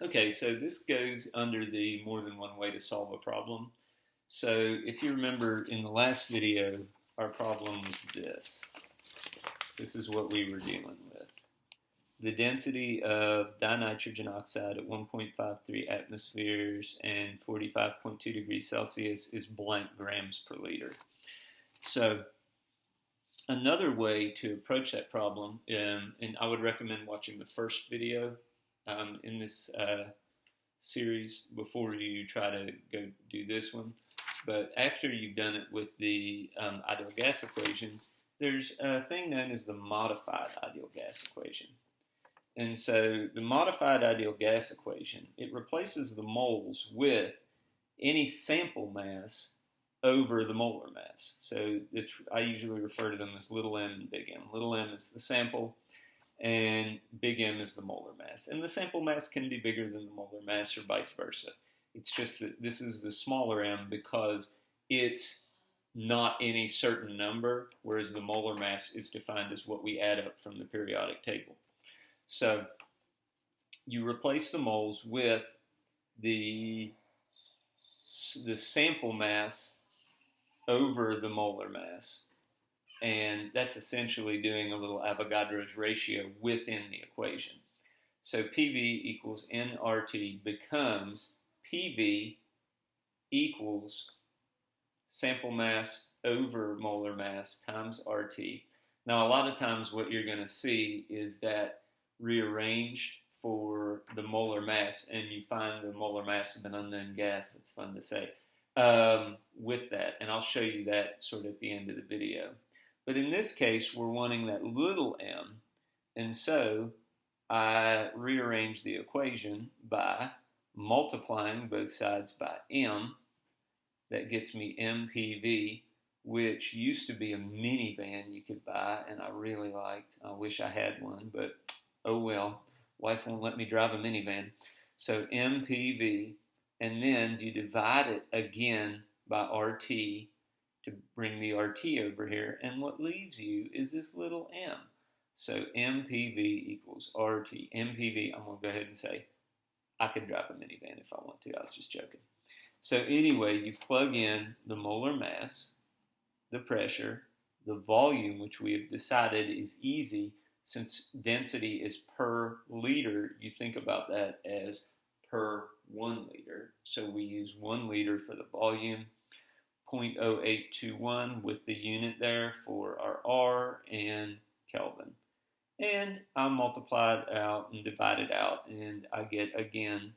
Okay, so this goes under the more than one way to solve a problem. So if you remember in the last video, our problem was this. This is what we were dealing with. The density of dinitrogen oxide at 1.53 atmospheres and 45.2 degrees Celsius is blank grams per liter. So another way to approach that problem, and I would recommend watching the first video in this series before you try to go do this one. But after you've done it with the ideal gas equation, there's a thing known as the modified ideal gas equation. And so the modified ideal gas equation, it replaces the moles with any sample mass over the molar mass. So I usually refer to them as little m and big M. Little m is the sample, and big M is the molar mass. And the sample mass can be bigger than the molar mass or vice versa. It's just that this is the smaller m because it's not any certain number, whereas the molar mass is defined as what we add up from the periodic table. So you replace the moles with the sample mass over the molar mass, and that's essentially doing a little Avogadro's ratio within the equation. So PV equals nRT becomes PV equals sample mass over molar mass times RT. Now, a lot of times what you're going to see is that rearranged for the molar mass, and you find the molar mass of an unknown gas. That's fun to say. With that, and I'll show you that sort of at the end of the video. But in this case, we're wanting that little m, and so I rearrange the equation by multiplying both sides by m. That gets me MPV, which used to be a minivan you could buy, and I really liked. I wish I had one, but oh well. Wife won't let me drive a minivan. So MPV, and then you divide it again by RT to bring the RT over here, and what leaves you is this little m. So MPV equals RT. MPV, I'm going to go ahead and say, I could drive a minivan if I want to. I was just joking. So anyway, you plug in the molar mass, the pressure, the volume, which we have decided is easy. Since density is per liter, you think about that as per 1 liter. So we use 1 liter for the volume, 0.0821 with the unit there for our R and Kelvin. And I multiply it out and divide it out, and I get, again,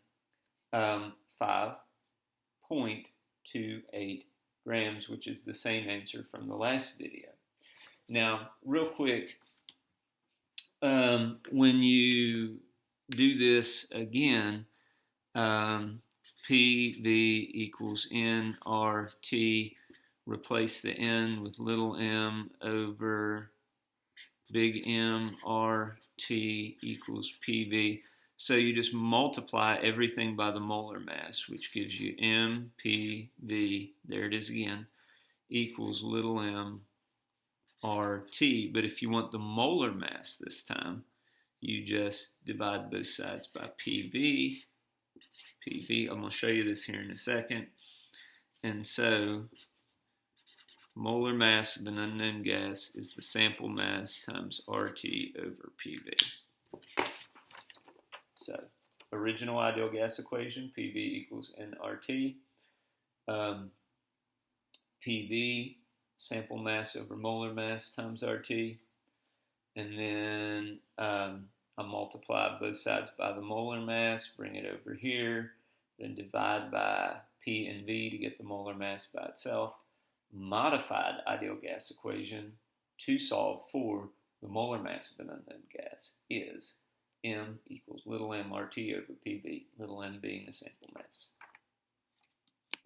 5.28 grams, which is the same answer from the last video. Now, real quick, when you do this again, PV equals nRT, replace the n with little m over big M, RT equals PV. So you just multiply everything by the molar mass, which gives you MPV, there it is again, equals little m RT. But if you want the molar mass this time, you just divide both sides by PV. PV, I'm going to show you this here in a second. And so molar mass of an unknown gas is the sample mass times RT over PV. So original ideal gas equation, PV equals nRT. PV, sample mass over molar mass times RT. And then I multiply both sides by the molar mass, bring it over here, then divide by P and V to get the molar mass by itself. Modified ideal gas equation to solve for the molar mass of an unknown gas is M equals little m RT over PV, little m being the sample mass.